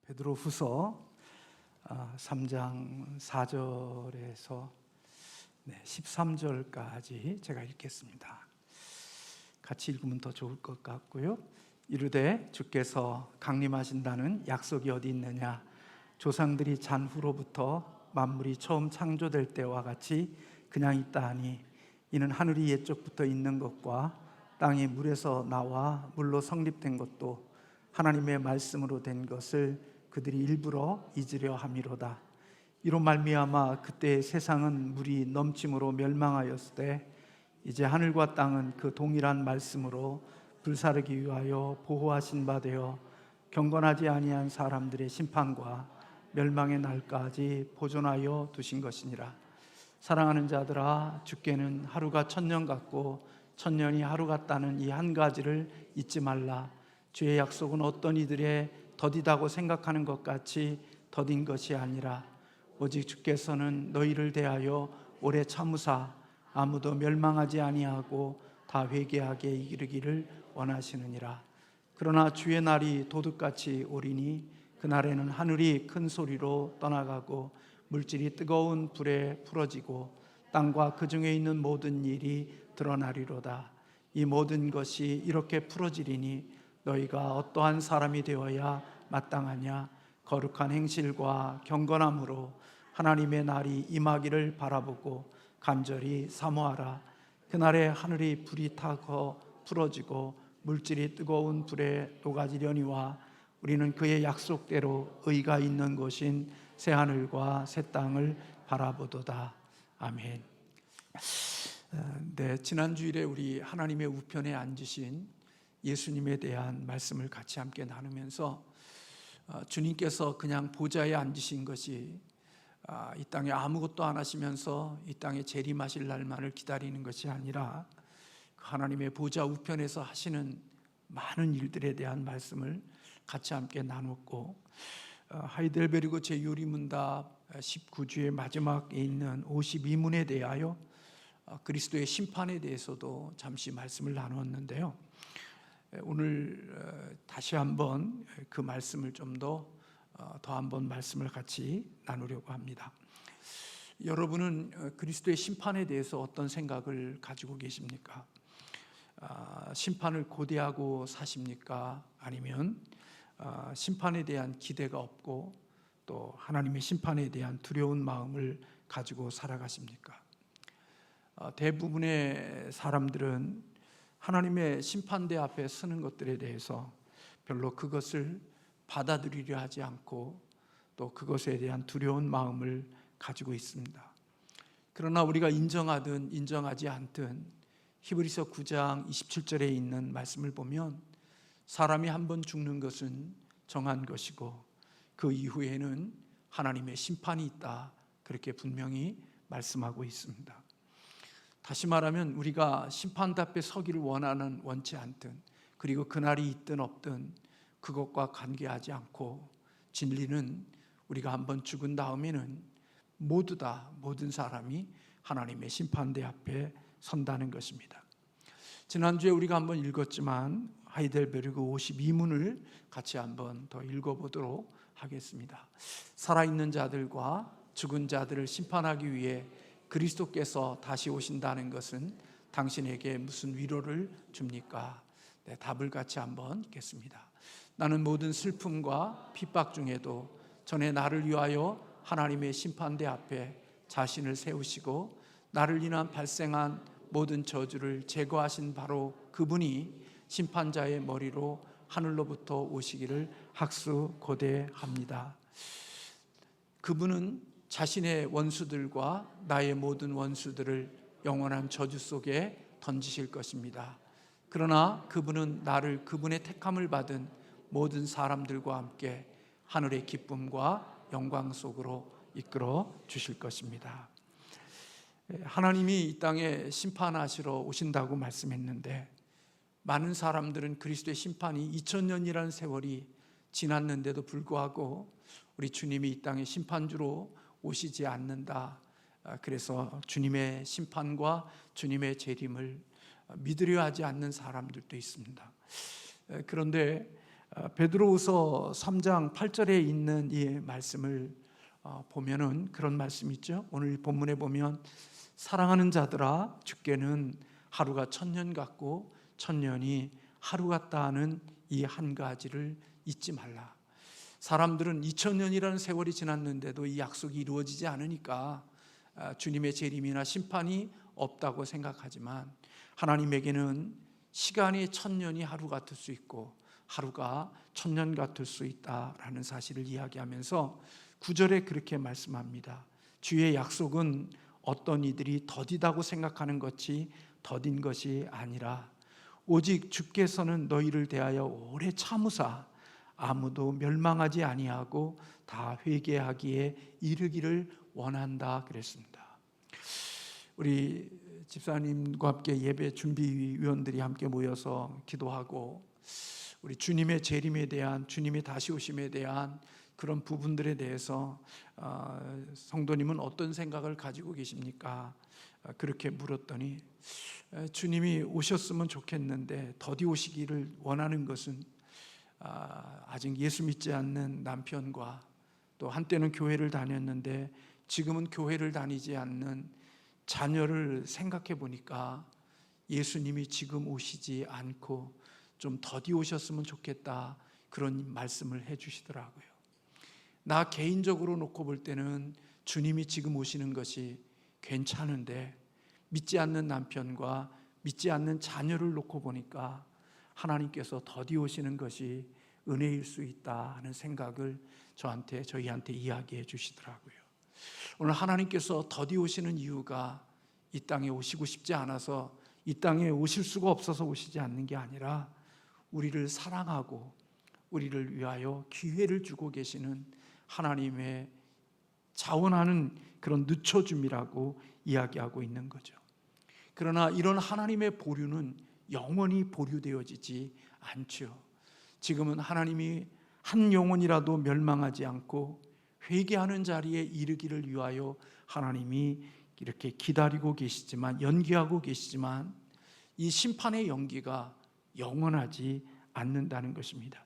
베드로후서 3장 4절에서 13절까지 제가 읽겠습니다. 같이 읽으면 더 좋을 것 같고요. 이르되 주께서 강림하신다는 약속이 어디 있느냐? 조상들이 잔후로부터 만물이 처음 창조될 때와 같이 그냥 있다 하니, 이는 하늘이 옛적부터 있는 것과 땅이 물에서 나와 물로 성립된 것도 하나님의 말씀으로 된 것을 그들이 일부러 잊으려 함이로다. 이로 말미암아 그때 세상은 물이 넘침으로 멸망하였을 때 이제 하늘과 땅은 그 동일한 말씀으로 불사르기 위하여 보호하신 바 되어 경건하지 아니한 사람들의 심판과 멸망의 날까지 보존하여 두신 것이니라. 사랑하는 자들아, 주께는 하루가 천년 같고 천년이 하루 같다는 이 한 가지를 잊지 말라. 주의 약속은 어떤 이들의 더디다고 생각하는 것 같이 더딘 것이 아니라 오직 주께서는 너희를 대하여 오래 참으사 아무도 멸망하지 아니하고 다 회개하게 이르기를 원하시느니라. 그러나 주의 날이 도둑같이 오리니 그날에는 하늘이 큰 소리로 떠나가고 물질이 뜨거운 불에 풀어지고 땅과 그 중에 있는 모든 일이 드러나리로다. 이 모든 것이 이렇게 풀어지리니 너희가 어떠한 사람이 되어야 마땅하냐? 거룩한 행실과 경건함으로 하나님의 날이 임하기를 바라보고 간절히 사모하라. 그날에 하늘이 불이 타고 풀어지고 물질이 뜨거운 불에 녹아지려니와 우리는 그의 약속대로 의가 있는 곳인 새 하늘과 새 땅을 바라보도다. 아멘. 지난 주일에 우리 하나님의 우편에 앉으신 예수님에 대한 말씀을 같이 함께 나누면서 주님께서 그냥 보좌에 앉으신 것이 이 땅에 아무것도 안 하시면서 이 땅에 재림하실 날만을 기다리는 것이 아니라 하나님의 보좌 우편에서 하시는 많은 일들에 대한 말씀을 같이 함께 나눴고, 하이델베르그 제 요리문답 19주의 마지막에 있는 52문에 대하여 그리스도의 심판에 대해서도 잠시 말씀을 나누었는데요. 오늘 다시 한번 그 말씀을 좀 더 한번 말씀을 같이 나누려고 합니다. 여러분은 그리스도의 심판에 대해서 어떤 생각을 가지고 계십니까? 심판을 고대하고 사십니까? 아니면 심판에 대한 기대가 없고 또 하나님의 심판에 대한 두려운 마음을 가지고 살아가십니까? 대부분의 사람들은 하나님의 심판대 앞에 서는 것들에 대해서 별로 그것을 받아들이려 하지 않고 또 그것에 대한 두려운 마음을 가지고 있습니다. 그러나 우리가 인정하든 인정하지 않든 히브리서 9장 27절에 있는 말씀을 보면 사람이 한 번 죽는 것은 정한 것이고 그 이후에는 하나님의 심판이 있다, 그렇게 분명히 말씀하고 있습니다. 다시 말하면 우리가 심판대 앞에 서기를 원하는 원치 않든, 그리고 그날이 있든 없든 그것과 관계하지 않고 진리는 우리가 한번 죽은 다음에는 모두 다 모든 사람이 하나님의 심판대 앞에 선다는 것입니다. 지난주에 우리가 한번 읽었지만 하이델베르그 52문을 같이 한번 더 읽어보도록 하겠습니다. 살아있는 자들과 죽은 자들을 심판하기 위해 그리스도께서 다시 오신다는 것은 당신에게 무슨 위로를 줍니까? 답을 같이 한번 읽겠습니다. 나는 모든 슬픔과 핍박 중에도 전에 나를 위하여 하나님의 심판대 앞에 자신을 세우시고 나를 인한 발생한 모든 저주를 제거하신 바로 그분이 심판자의 머리로 하늘로부터 오시기를 학수고대합니다. 그분은 자신의 원수들과 나의 모든 원수들을 영원한 저주 속에 던지실 것입니다. 그러나 그분은 나를 그분의 택함을 받은 모든 사람들과 함께 하늘의 기쁨과 영광 속으로 이끌어 주실 것입니다. 하나님이 이 땅에 심판하시러 오신다고 말씀했는데, 많은 사람들은 그리스도의 심판이 2000년이라는 세월이 지났는데도 불구하고 우리 주님이 이 땅에 심판주로 오시지 않는다, 그래서 주님의 심판과 주님의 재림을 믿으려 하지 않는 사람들도 있습니다. 그런데 베드로후서 3장 8절에 있는 이 말씀을 보면은 그런 말씀이 있죠. 오늘 본문에 보면 사랑하는 자들아 주께는 하루가 1000년 같고 1000년이 하루 같다 하는 이 한 가지를 잊지 말라. 사람들은 2000년이라는 세월이 지났는데도 이 약속이 이루어지지 않으니까 주님의 재림이나 심판이 없다고 생각하지만, 하나님에게는 시간이 1000년이 하루 같을 수 있고 하루가 1000년 같을 수 있다라는 사실을 이야기하면서 9절에 그렇게 말씀합니다. 주의 약속은 어떤 이들이 더디다고 생각하는 것이 더딘 것이 아니라 오직 주께서는 너희를 대하여 오래 참으사 아무도 멸망하지 아니하고 다 회개하기에 이르기를 원한다 그랬습니다. 우리 집사님과 함께 예배 준비위원들이 함께 모여서 기도하고 우리 주님의 재림에 대한, 주님의 다시 오심에 대한 그런 부분들에 대해서 성도님은 어떤 생각을 가지고 계십니까? 그렇게 물었더니 주님이 오셨으면 좋겠는데 더디 오시기를 원하는 것은 아직 예수 믿지 않는 남편과 또 한때는 교회를 다녔는데 지금은 교회를 다니지 않는 자녀를 생각해 보니까 예수님이 지금 오시지 않고 좀 더디 오셨으면 좋겠다, 그런 말씀을 해 주시더라고요. 나 개인적으로 놓고 볼 때는 주님이 지금 오시는 것이 괜찮은데 믿지 않는 남편과 믿지 않는 자녀를 놓고 보니까 하나님께서 더디 오시는 것이 은혜일 수 있다 하는 생각을 저희한테 이야기해 주시더라고요. 오늘 하나님께서 더디 오시는 이유가 이 땅에 오시고 싶지 않아서, 이 땅에 오실 수가 없어서 오시지 않는 게 아니라 우리를 사랑하고 우리를 위하여 기회를 주고 계시는 하나님의 자원하는 그런 늦춰줌이라고 이야기하고 있는 거죠. 그러나 이런 하나님의 보류는 영원히 보류되어지지 않죠. 지금은 하나님이 한 영혼이라도 멸망하지 않고 회개하는 자리에 이르기를 위하여 하나님이 이렇게 기다리고 계시지만, 연기하고 계시지만 이 심판의 연기가 영원하지 않는다는 것입니다.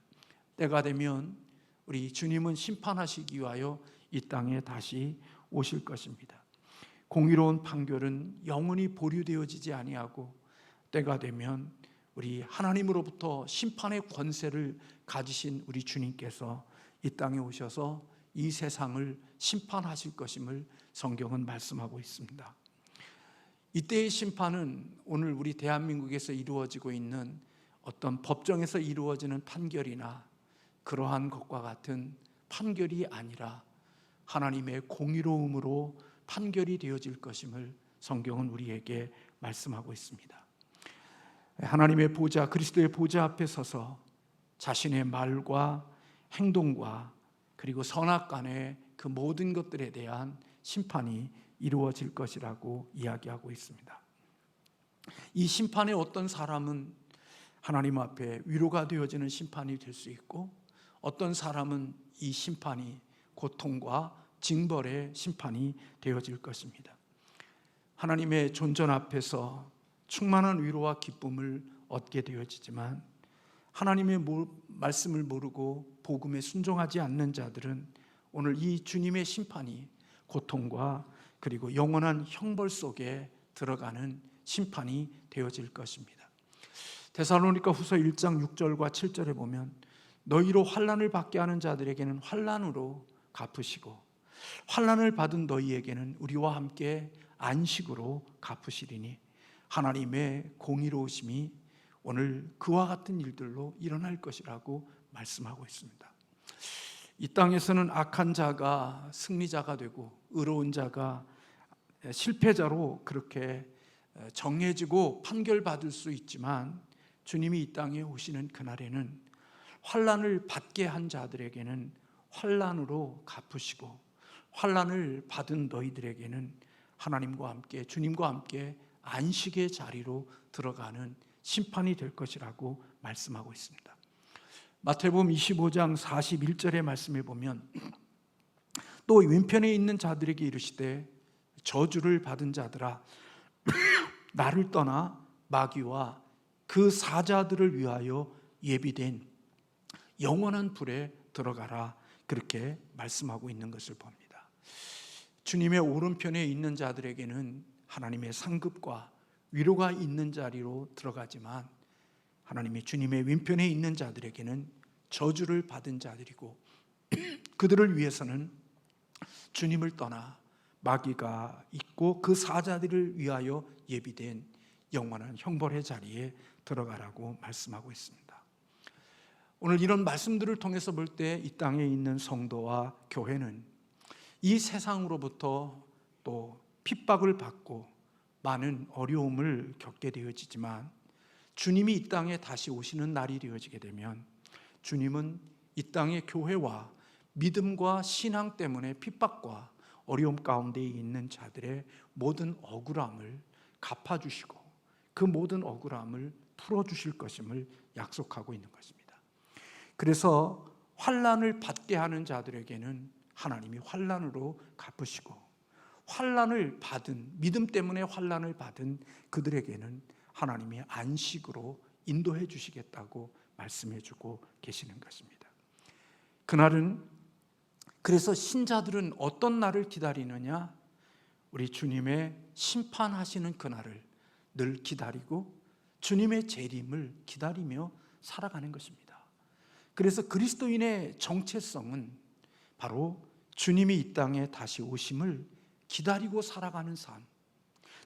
때가 되면 우리 주님은 심판하시기 위하여 이 땅에 다시 오실 것입니다. 공의로운 판결은 영원히 보류되어지지 아니하고 때가 되면 우리 하나님으로부터 심판의 권세를 가지신 우리 주님께서 이 땅에 오셔서 이 세상을 심판하실 것임을 성경은 말씀하고 있습니다. 이때의 심판은 오늘 우리 대한민국에서 이루어지고 있는 어떤 법정에서 이루어지는 판결이나 그러한 것과 같은 판결이 아니라 하나님의 공의로움으로 판결이 되어질 것임을 성경은 우리에게 말씀하고 있습니다. 하나님의 보좌, 그리스도의 보좌 앞에 서서 자신의 말과 행동과 그리고 선악간의 그 모든 것들에 대한 심판이 이루어질 것이라고 이야기하고 있습니다. 이 심판에 어떤 사람은 하나님 앞에 위로가 되어지는 심판이 될 수 있고, 어떤 사람은 이 심판이 고통과 징벌의 심판이 되어질 것입니다. 하나님의 존전 앞에서 충만한 위로와 기쁨을 얻게 되어지지만, 하나님의 말씀을 모르고 복음에 순종하지 않는 자들은 오늘 이 주님의 심판이 고통과 그리고 영원한 형벌 속에 들어가는 심판이 되어질 것입니다. 데살로니가 후서 1장 6절과 7절에 보면 너희로 환난을 받게 하는 자들에게는 환난으로 갚으시고 환난을 받은 너희에게는 우리와 함께 안식으로 갚으시리니 하나님의 공의로우심이 오늘 그와 같은 일들로 일어날 것이라고 말씀하고 있습니다. 이 땅에서는 악한 자가 승리자가 되고 의로운 자가 실패자로 그렇게 정해지고 판결받을 수 있지만, 주님이 이 땅에 오시는 그날에는 환난을 받게 한 자들에게는 환난으로 갚으시고 환난을 받은 너희들에게는 하나님과 함께, 주님과 함께 안식의 자리로 들어가는 심판이 될 것이라고 말씀하고 있습니다. 마태복음 25장 41절의 말씀에 보면 또 왼편에 있는 자들에게 이르시되 저주를 받은 자들아 나를 떠나 마귀와 그 사자들을 위하여 예비된 영원한 불에 들어가라, 그렇게 말씀하고 있는 것을 봅니다. 주님의 오른편에 있는 자들에게는 하나님의 상급과 위로가 있는 자리로 들어가지만, 하나님의 주님의 왼편에 있는 자들에게는 저주를 받은 자들이고, 그들을 위해서는 주님을 떠나 마귀가 있고 그 사자들을 위하여 예비된 영원한 형벌의 자리에 들어가라고 말씀하고 있습니다. 오늘 이런 말씀들을 통해서 볼 때 이 땅에 있는 성도와 교회는 이 세상으로부터 또 핍박을 받고 많은 어려움을 겪게 되어지지만, 주님이 이 땅에 다시 오시는 날이 되어지게 되면 주님은 이 땅의 교회와 믿음과 신앙 때문에 핍박과 어려움 가운데 있는 자들의 모든 억울함을 갚아주시고 그 모든 억울함을 풀어주실 것임을 약속하고 있는 것입니다. 그래서 환난을 받게 하는 자들에게는 하나님이 환난으로 갚으시고, 환난을 받은, 믿음 때문에 환난을 받은 그들에게는 하나님이 안식으로 인도해 주시겠다고 말씀해 주고 계시는 것입니다. 그날은, 그래서 신자들은 어떤 날을 기다리느냐? 우리 주님의 심판하시는 그날을 늘 기다리고 주님의 재림을 기다리며 살아가는 것입니다. 그래서 그리스도인의 정체성은 바로 주님이 이 땅에 다시 오심을 기다리고 살아가는 삶,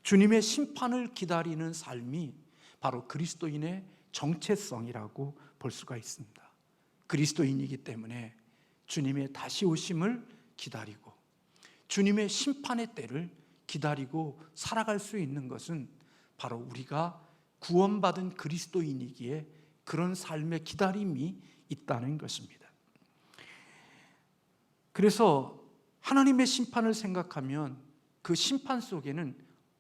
주님의 심판을 기다리는 삶이 바로 그리스도인의 정체성이라고 볼 수가 있습니다. 그리스도인이기 때문에 주님의 다시 오심을 기다리고 주님의 심판의 때를 기다리고 살아갈 수 있는 것은 바로 우리가 구원받은 그리스도인이기에 그런 삶의 기다림이 있다는 것입니다. 그래서 하나님의 심판을 생각하면 그 심판 속에는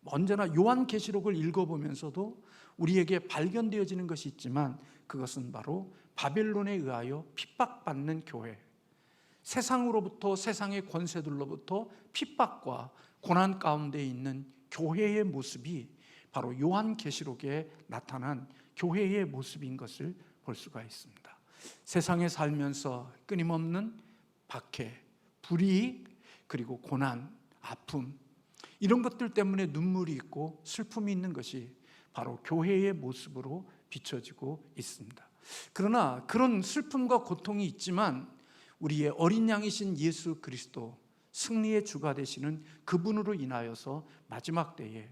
언제나 요한계시록을 읽어보면서도 우리에게 발견되어지는 것이 있지만, 그것은 바로 바벨론에 의하여 핍박받는 교회, 세상으로부터, 세상의 권세들로부터 핍박과 고난 가운데 있는 교회의 모습이 바로 요한계시록에 나타난 교회의 모습인 것을 볼 수가 있습니다. 세상에 살면서 끊임없는 박해, 불이익, 그리고 고난, 아픔, 이런 것들 때문에 눈물이 있고 슬픔이 있는 것이 바로 교회의 모습으로 비춰지고 있습니다. 그러나 그런 슬픔과 고통이 있지만 우리의 어린 양이신 예수 그리스도, 승리의 주가 되시는 그분으로 인하여서 마지막 때에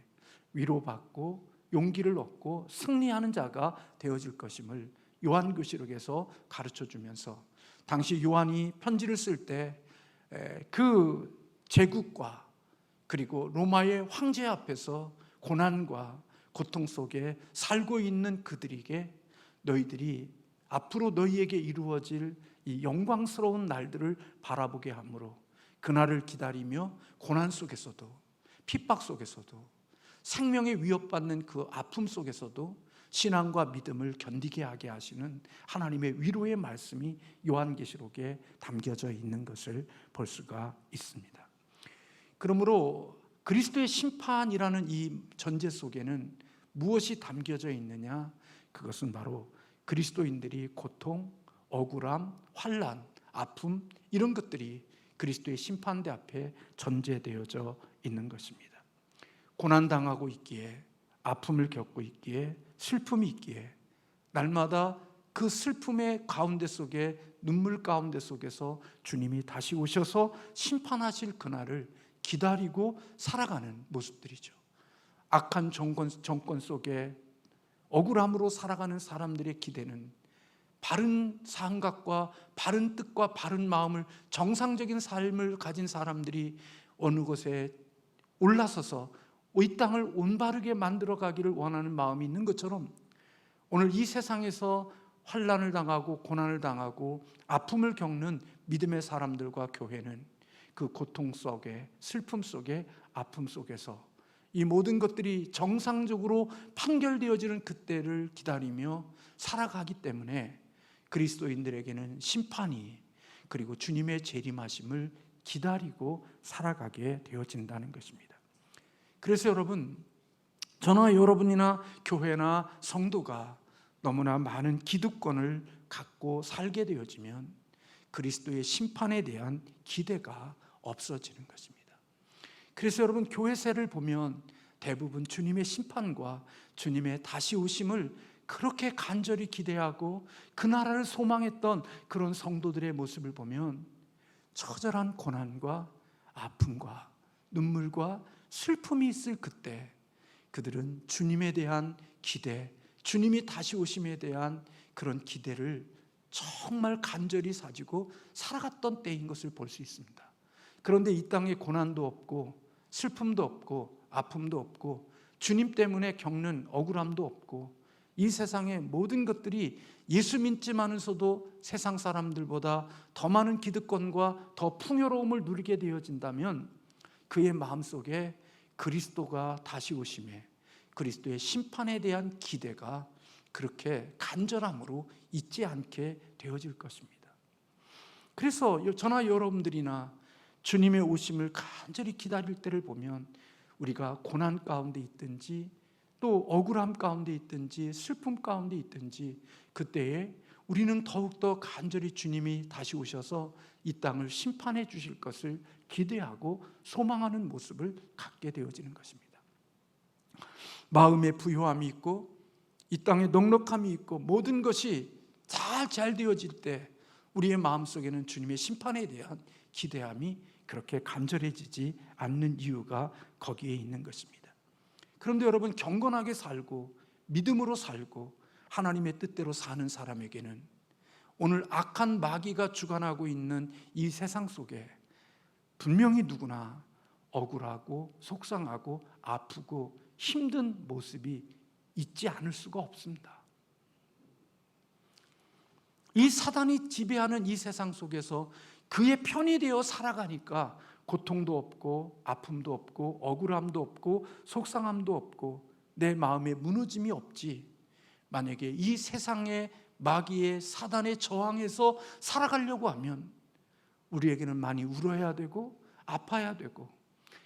위로받고 용기를 얻고 승리하는 자가 되어질 것임을 요한계시록에서 가르쳐주면서, 당시 요한이 편지를 쓸 때 그 제국과 그리고 로마의 황제 앞에서 고난과 고통 속에 살고 있는 그들에게 너희들이 앞으로 너희에게 이루어질 이 영광스러운 날들을 바라보게 하므로 그날을 기다리며 고난 속에서도, 핍박 속에서도, 생명에 위협받는 그 아픔 속에서도 신앙과 믿음을 견디게 하게 하시는 하나님의 위로의 말씀이 요한계시록에 담겨져 있는 것을 볼 수가 있습니다. 그러므로 그리스도의 심판이라는 이 전제 속에는 무엇이 담겨져 있느냐? 그것은 바로 그리스도인들이 고통, 억울함, 환난, 아픔, 이런 것들이 그리스도의 심판대 앞에 전제되어져 있는 것입니다. 고난당하고 있기에, 아픔을 겪고 있기에, 슬픔이 있기에 날마다 그 슬픔의 가운데 속에, 눈물 가운데 속에서 주님이 다시 오셔서 심판하실 그날을 기다리고 살아가는 모습들이죠. 악한 정권 속에 억울함으로 살아가는 사람들의 기대는 바른 생각과 바른 뜻과 바른 마음을, 정상적인 삶을 가진 사람들이 어느 곳에 올라서서 이 땅을 올바르게 만들어 가기를 원하는 마음이 있는 것처럼, 오늘 이 세상에서 환난을 당하고 고난을 당하고 아픔을 겪는 믿음의 사람들과 교회는 그 고통 속에, 슬픔 속에, 아픔 속에서 이 모든 것들이 정상적으로 판결되어지는 그때를 기다리며 살아가기 때문에 그리스도인들에게는 심판이, 그리고 주님의 재림하심을 기다리고 살아가게 되어진다는 것입니다. 그래서 여러분, 저나 여러분이나 교회나 성도가 너무나 많은 기득권을 갖고 살게 되어지면 그리스도의 심판에 대한 기대가 없어지는 것입니다. 그래서 여러분, 교회세를 보면 대부분 주님의 심판과 주님의 다시 오심을 그렇게 간절히 기대하고 그 나라를 소망했던 그런 성도들의 모습을 보면 처절한 고난과 아픔과 눈물과 슬픔이 있을 그때 그들은 주님에 대한 기대, 주님이 다시 오심에 대한 그런 기대를 정말 간절히 가지고 살아갔던 때인 것을 볼 수 있습니다. 그런데 이 땅에 고난도 없고 슬픔도 없고 아픔도 없고 주님 때문에 겪는 억울함도 없고 이 세상의 모든 것들이 예수 믿지만서도 세상 사람들보다 더 많은 기득권과 더 풍요로움을 누리게 되어진다면 그의 마음속에 그리스도가 다시 오심에 그리스도의 심판에 대한 기대가 그렇게 간절함으로 잊지 않게 되어질 것입니다. 그래서 저나 여러분들이나 주님의 오심을 간절히 기다릴 때를 보면 우리가 고난 가운데 있든지 또 억울함 가운데 있든지 슬픔 가운데 있든지 그때에 우리는 더욱더 간절히 주님이 다시 오셔서 이 땅을 심판해 주실 것을 기대하고 소망하는 모습을 갖게 되어지는 것입니다. 마음에 부요함이 있고 이 땅에 넉넉함이 있고 모든 것이 잘 되어질 때 우리의 마음속에는 주님의 심판에 대한 기대함이 그렇게 간절해지지 않는 이유가 거기에 있는 것입니다. 그런데 여러분, 경건하게 살고 믿음으로 살고 하나님의 뜻대로 사는 사람에게는 오늘 악한 마귀가 주관하고 있는 이 세상 속에 분명히 누구나 억울하고 속상하고 아프고 힘든 모습이 있지 않을 수가 없습니다. 이 사단이 지배하는 이 세상 속에서 그의 편이 되어 살아가니까 고통도 없고 아픔도 없고 억울함도 없고 속상함도 없고 내 마음에 무너짐이 없지, 만약에 이 세상의 마귀의 사단에 저항해서 살아가려고 하면 우리에게는 많이 울어야 되고 아파야 되고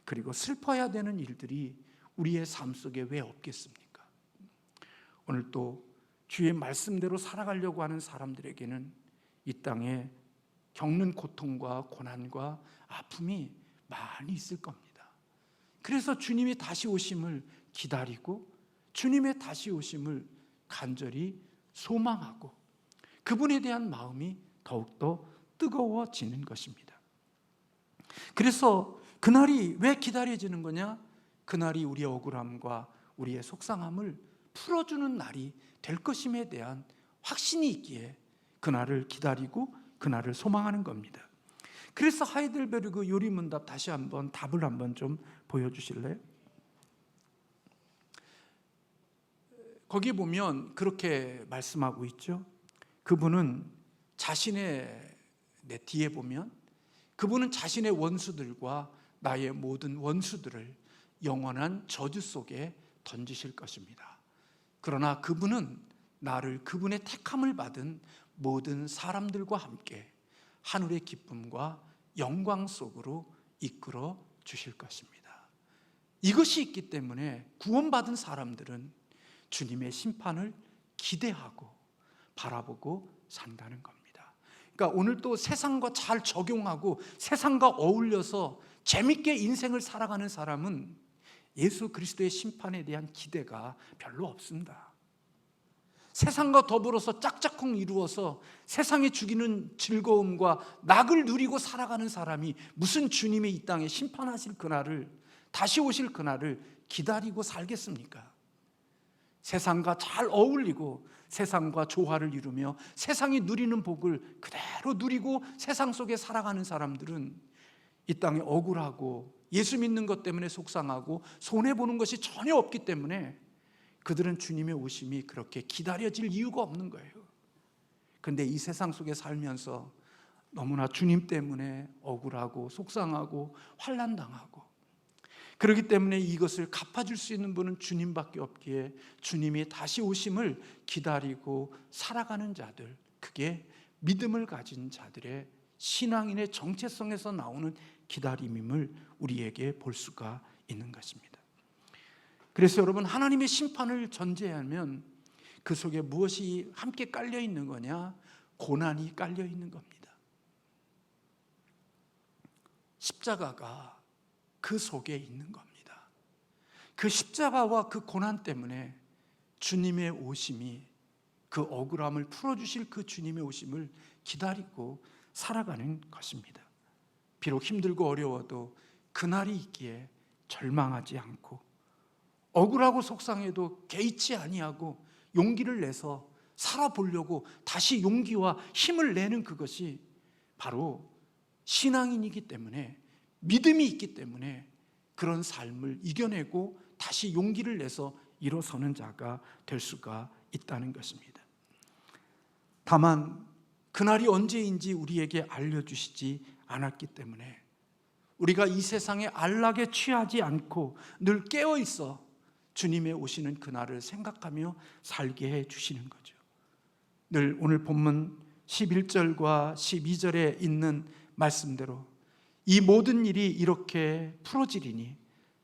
그리고 슬퍼야 되는 일들이 우리의 삶 속에 왜 없겠습니까? 오늘 또 주의 말씀대로 살아가려고 하는 사람들에게는 이 땅에 겪는 고통과 고난과 아픔이 많이 있을 겁니다. 그래서 주님이 다시 오심을 기다리고 주님의 다시 오심을 간절히 소망하고 그분에 대한 마음이 더욱더 뜨거워지는 것입니다. 그래서 그날이 왜 기다려지는 거냐? 그날이 우리의 억울함과 우리의 속상함을 풀어주는 날이 될 것임에 대한 확신이 있기에 그날을 기다리고 그날을 소망하는 겁니다. 그래서 하이델베르그 요리문답 다시 한번 답을 한번 좀 보여주실래요? 거기 보면 그렇게 말씀하고 있죠. 그분은 자신의 뒤에 보면 그분은 자신의 원수들과 나의 모든 원수들을 영원한 저주 속에 던지실 것입니다. 그러나 그분은 나를 그분의 택함을 받은 모든 사람들과 함께 하늘의 기쁨과 영광 속으로 이끌어 주실 것입니다. 이것이 있기 때문에 구원받은 사람들은 주님의 심판을 기대하고 바라보고 산다는 겁니다. 그러니까 오늘 또 세상과 잘 적용하고 세상과 어울려서 재밌게 인생을 살아가는 사람은 예수 그리스도의 심판에 대한 기대가 별로 없습니다. 세상과 더불어서 짝짝꿍 이루어서 세상이 주기는 즐거움과 낙을 누리고 살아가는 사람이 무슨 주님이 이 땅에 심판하실 그날을, 다시 오실 그날을 기다리고 살겠습니까? 세상과 잘 어울리고 세상과 조화를 이루며 세상이 누리는 복을 그대로 누리고 세상 속에 살아가는 사람들은 이 땅에 억울하고 예수 믿는 것 때문에 속상하고 손해보는 것이 전혀 없기 때문에 그들은 주님의 오심이 그렇게 기다려질 이유가 없는 거예요. 그런데 이 세상 속에 살면서 너무나 주님 때문에 억울하고 속상하고 환난당하고 그렇기 때문에 이것을 갚아줄 수 있는 분은 주님밖에 없기에 주님이 다시 오심을 기다리고 살아가는 자들, 그게 믿음을 가진 자들의 신앙인의 정체성에서 나오는 기다림임을 우리에게 볼 수가 있는 것입니다. 그래서 여러분, 하나님의 심판을 전제하면 그 속에 무엇이 함께 깔려 있는 거냐? 고난이 깔려 있는 겁니다. 십자가가 그 속에 있는 겁니다. 그 십자가와 그 고난 때문에 주님의 오심이, 그 억울함을 풀어주실 그 주님의 오심을 기다리고 살아가는 것입니다. 비록 힘들고 어려워도 그날이 있기에 절망하지 않고, 억울하고 속상해도 개의치 아니하고 용기를 내서 살아보려고 다시 용기와 힘을 내는 그것이 바로 신앙인이기 때문에, 믿음이 있기 때문에 그런 삶을 이겨내고 다시 용기를 내서 일어서는 자가 될 수가 있다는 것입니다. 다만 그날이 언제인지 우리에게 알려주시지 않았기 때문에 우리가 이 세상의 안락에 취하지 않고 늘 깨어있어 주님의 오시는 그날을 생각하며 살게 해주시는 거죠. 늘 오늘 본문 11절과 12절에 있는 말씀대로 이 모든 일이 이렇게 풀어지리니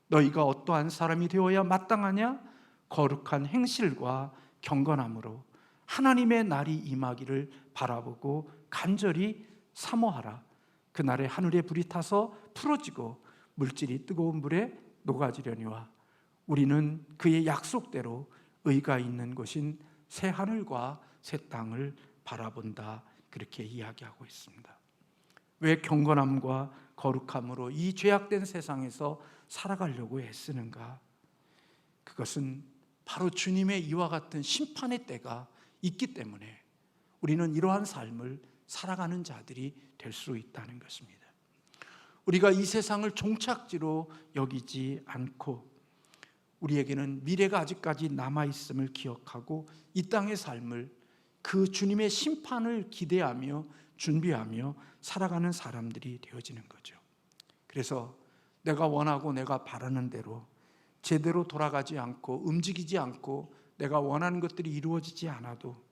너희가 어떠한 사람이 되어야 마땅하냐? 거룩한 행실과 경건함으로 하나님의 날이 임하기를 바라보고 간절히 사모하라. 그날에 하늘에 불이 타서 풀어지고 물질이 뜨거운 물에 녹아지려니와 우리는 그의 약속대로 의가 있는 곳인 새 하늘과 새 땅을 바라본다. 그렇게 이야기하고 있습니다. 왜 경건함과 거룩함으로 이 죄악된 세상에서 살아가려고 애쓰는가? 그것은 바로 주님의 이와 같은 심판의 때가 있기 때문에 우리는 이러한 삶을 살아가는 자들이 될 수 있다는 것입니다. 우리가 이 세상을 종착지로 여기지 않고 우리에게는 미래가 아직까지 남아있음을 기억하고 이 땅의 삶을 그 주님의 심판을 기대하며 준비하며 살아가는 사람들이 되어지는 거죠. 그래서 내가 원하고 내가 바라는 대로 제대로 돌아가지 않고 움직이지 않고 내가 원하는 것들이 이루어지지 않아도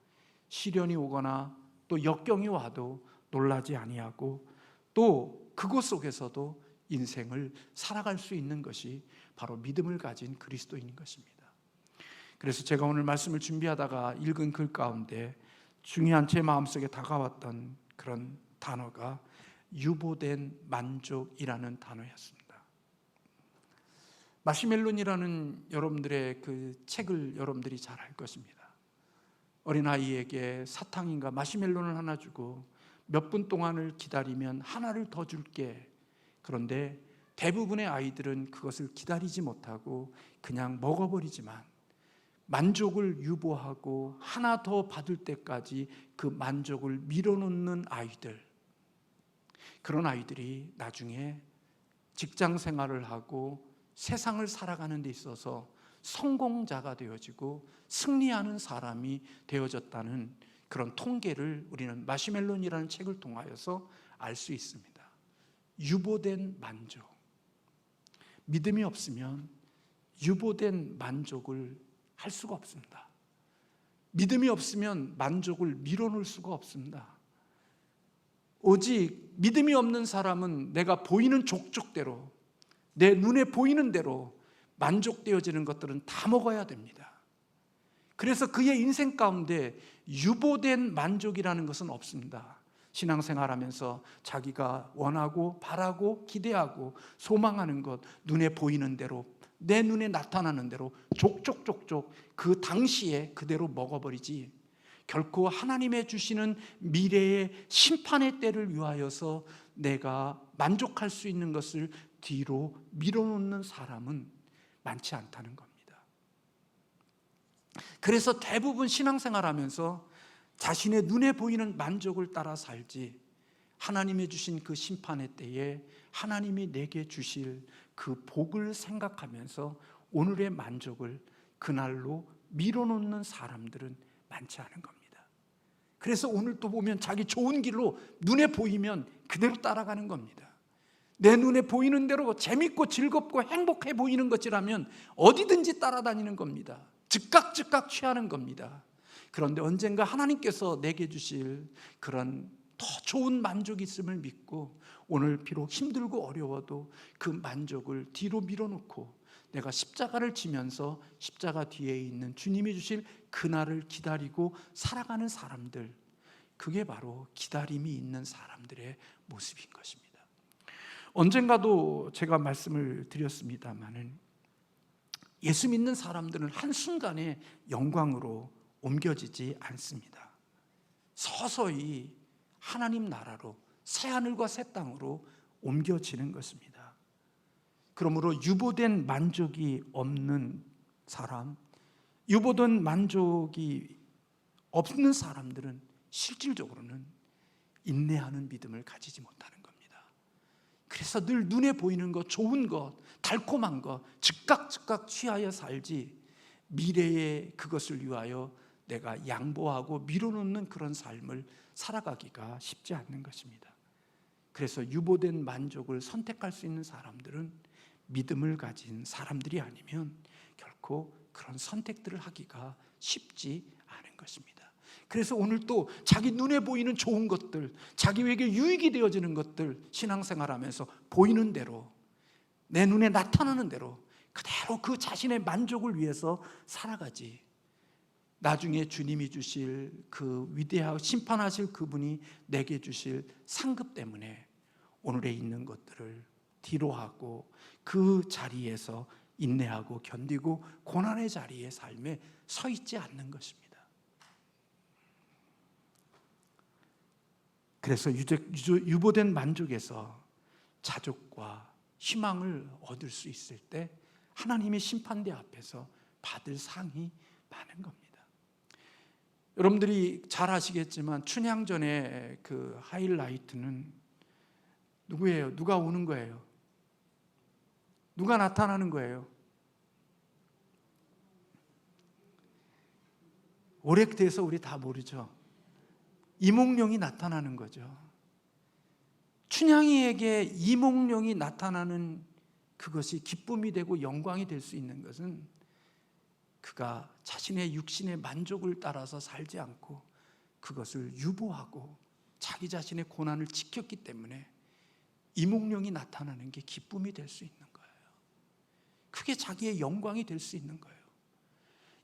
시련이 오거나 또 역경이 와도 놀라지 아니하고 또 그곳 속에서도 인생을 살아갈 수 있는 것이 바로 믿음을 가진 그리스도인인 것입니다. 그래서 제가 오늘 말씀을 준비하다가 읽은 글 가운데 중요한 제 마음속에 다가왔던 그런 단어가 유보된 만족이라는 단어였습니다. 마시멜론이라는 여러분들의 그 책을 여러분들이 잘 알 것입니다. 어린아이에게 사탕인가 마시멜론을 하나 주고 몇 분 동안을 기다리면 하나를 더 줄게. 그런데 대부분의 아이들은 그것을 기다리지 못하고 그냥 먹어버리지만 만족을 유보하고 하나 더 받을 때까지 그 만족을 밀어놓는 아이들, 그런 아이들이 나중에 직장 생활을 하고 세상을 살아가는 데 있어서 성공자가 되어지고 승리하는 사람이 되어졌다는 그런 통계를 우리는 마시멜론이라는 책을 통하여서 알 수 있습니다. 유보된 만족. 믿음이 없으면 유보된 만족을 할 수가 없습니다. 믿음이 없으면 만족을 밀어놓을 수가 없습니다. 오직 믿음이 없는 사람은 내가 보이는 족족대로, 내 눈에 보이는 대로 만족되어지는 것들은 다 먹어야 됩니다. 그래서 그의 인생 가운데 유보된 만족이라는 것은 없습니다. 신앙생활하면서 자기가 원하고 바라고 기대하고 소망하는 것, 눈에 보이는 대로, 내 눈에 나타나는 대로 족족족족 그 당시에 그대로 먹어버리지 결코 하나님의 주시는 미래의 심판의 때를 위하여서 내가 만족할 수 있는 것을 뒤로 밀어놓는 사람은 많지 않다는 겁니다. 그래서 대부분 신앙생활하면서 자신의 눈에 보이는 만족을 따라 살지 하나님의 주신 그 심판의 때에 하나님이 내게 주실 그 복을 생각하면서 오늘의 만족을 그날로 밀어놓는 사람들은 많지 않은 겁니다. 그래서 오늘 또 보면 자기 좋은 길로 눈에 보이면 그대로 따라가는 겁니다. 내 눈에 보이는 대로 재밌고 즐겁고 행복해 보이는 것이라면 어디든지 따라다니는 겁니다. 즉각 취하는 겁니다. 그런데 언젠가 하나님께서 내게 주실 그런 더 좋은 만족이 있음을 믿고 오늘 비록 힘들고 어려워도 그 만족을 뒤로 밀어놓고 내가 십자가를 지면서 십자가 뒤에 있는 주님이 주실 그날을 기다리고 살아가는 사람들, 그게 바로 기다림이 있는 사람들의 모습인 것입니다. 언젠가도 제가 말씀을 드렸습니다마는 예수 믿는 사람들은 한순간에 영광으로 옮겨지지 않습니다. 서서히 하나님 나라로, 새하늘과 새 땅으로 옮겨지는 것입니다. 그러므로 유보된 만족이 없는 사람, 유보된 만족이 없는 사람들은 실질적으로는 인내하는 믿음을 가지지 못하는 겁니다. 그래서 늘 눈에 보이는 것, 좋은 것, 달콤한 것 즉각 취하여 살지, 미래에 그것을 위하여 내가 양보하고 미뤄놓는 그런 삶을 살아가기가 쉽지 않는 것입니다. 그래서 유보된 만족을 선택할 수 있는 사람들은 믿음을 가진 사람들이 아니면 결코 그런 선택들을 하기가 쉽지 않은 것입니다. 그래서 오늘 또 자기 눈에 보이는 좋은 것들, 자기에게 유익이 되어지는 것들, 신앙생활하면서 보이는 대로, 내 눈에 나타나는 대로 그대로 그 자신의 만족을 위해서 살아가지, 나중에 주님이 주실 그 위대하고 심판하실 그분이 내게 주실 상급 때문에 오늘에 있는 것들을 뒤로하고 그 자리에서 인내하고 견디고 고난의 자리의 삶에 서 있지 않는 것입니다. 그래서 유보된 만족에서 자족과 희망을 얻을 수 있을 때 하나님의 심판대 앞에서 받을 상이 많은 겁니다. 여러분들이 잘 아시겠지만 춘향전의 그 하이라이트는 누구예요? 누가 오는 거예요? 누가 나타나는 거예요? 오래돼서 우리 다 모르죠. 이몽룡이 나타나는 거죠. 춘향이에게 이몽룡이 나타나는 그것이 기쁨이 되고 영광이 될 수 있는 것은 그가 자신의 육신의 만족을 따라서 살지 않고 그것을 유보하고 자기 자신의 고난을 지켰기 때문에 이몽룡이 나타나는 게 기쁨이 될 수 있는 거예요. 그게 자기의 영광이 될 수 있는 거예요.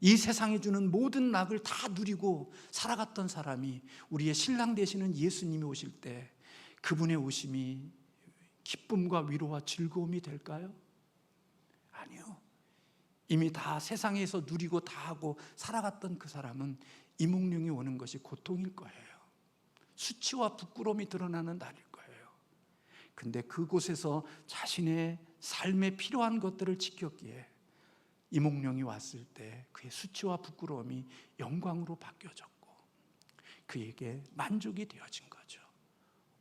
이 세상이 주는 모든 낙을 다 누리고 살아갔던 사람이 우리의 신랑 되시는 예수님이 오실 때 그분의 오심이 기쁨과 위로와 즐거움이 될까요? 아니요. 이미 다 세상에서 누리고 다 하고 살아갔던 그 사람은 이몽룡이 오는 것이 고통일 거예요. 수치와 부끄러움이 드러나는 날일 거예요. 근데 그곳에서 자신의 삶에 필요한 것들을 지켰기에 이몽룡이 왔을 때 그의 수치와 부끄러움이 영광으로 바뀌어졌고 그에게 만족이 되어진 거죠.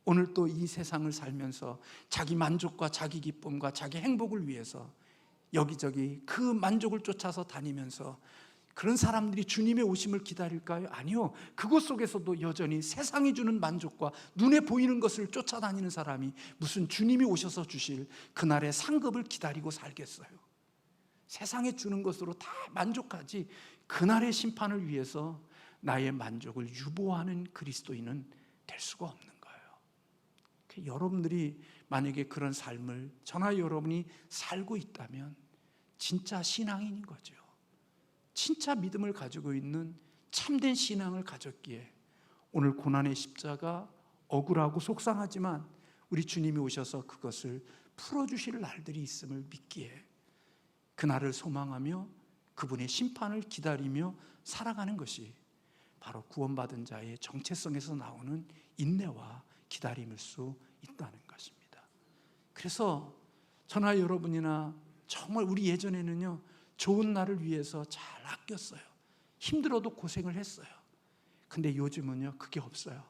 오늘 또 이 세상을 살면서 자기 만족과 자기 기쁨과 자기 행복을 위해서 여기저기 그 만족을 쫓아서 다니면서 그런 사람들이 주님의 오심을 기다릴까요? 아니요. 그곳 속에서도 여전히 세상이 주는 만족과 눈에 보이는 것을 쫓아다니는 사람이 무슨 주님이 오셔서 주실 그날의 상급을 기다리고 살겠어요? 세상에 주는 것으로 다 만족하지 그날의 심판을 위해서 나의 만족을 유보하는 그리스도인은 될 수가 없는 거예요. 여러분들이 만약에 그런 삶을 저나 여러분이 살고 있다면 진짜 신앙인인 거죠. 진짜 믿음을 가지고 있는 참된 신앙을 가졌기에 오늘 고난의 십자가 억울하고 속상하지만 우리 주님이 오셔서 그것을 풀어주실 날들이 있음을 믿기에 그날을 소망하며 그분의 심판을 기다리며 살아가는 것이 바로 구원받은 자의 정체성에서 나오는 인내와 기다림일 수 있다는 것입니다. 그래서 저나 여러분이나 정말 우리 예전에는요 좋은 날을 위해서 잘 아꼈어요. 힘들어도 고생을 했어요. 근데 요즘은요 그게 없어요.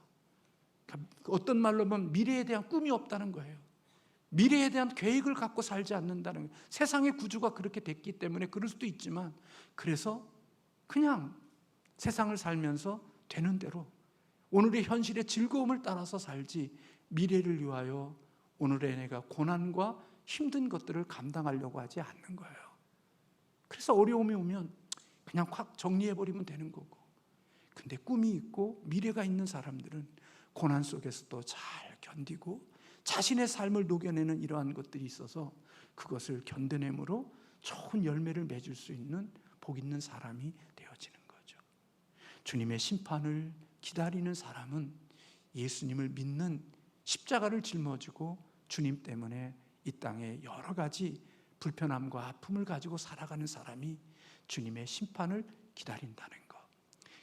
그러니까 어떤 말로 하면 미래에 대한 꿈이 없다는 거예요. 미래에 대한 계획을 갖고 살지 않는다는 거예요. 세상의 구조가 그렇게 됐기 때문에 그럴 수도 있지만 그래서 그냥 세상을 살면서 되는 대로 오늘의 현실의 즐거움을 따라서 살지 미래를 위하여 오늘의 내가 고난과 힘든 것들을 감당하려고 하지 않는 거예요. 그래서 어려움이 오면 그냥 확 정리해버리면 되는 거고, 근데 꿈이 있고 미래가 있는 사람들은 고난 속에서도 잘 견디고 자신의 삶을 녹여내는 이러한 것들이 있어서 그것을 견뎌내므로 좋은 열매를 맺을 수 있는 복 있는 사람이 되어지는 거죠. 주님의 심판을 기다리는 사람은 예수님을 믿는, 십자가를 짊어지고 주님 때문에 이 땅에 여러 가지 불편함과 아픔을 가지고 살아가는 사람이 주님의 심판을 기다린다는 것.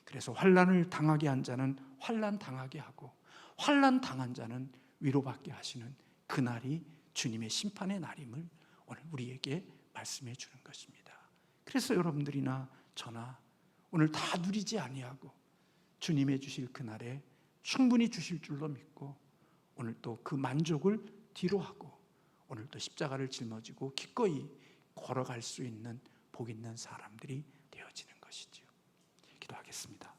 그래서 환난을 당하게 한 자는 환난 당하게 하고, 환난 당한 자는 위로받게 하시는 그날이 주님의 심판의 날임을 오늘 우리에게 말씀해 주는 것입니다. 그래서 여러분들이나 저나 오늘 다 누리지 아니하고 주님의 주실 그날에 충분히 주실 줄로 믿고, 오늘 또 그 만족을 뒤로하고 오늘 또 십자가를 짊어지고 기꺼이 걸어갈 수 있는 복 있는 사람들이 되어지는 것이지요. 기도하겠습니다.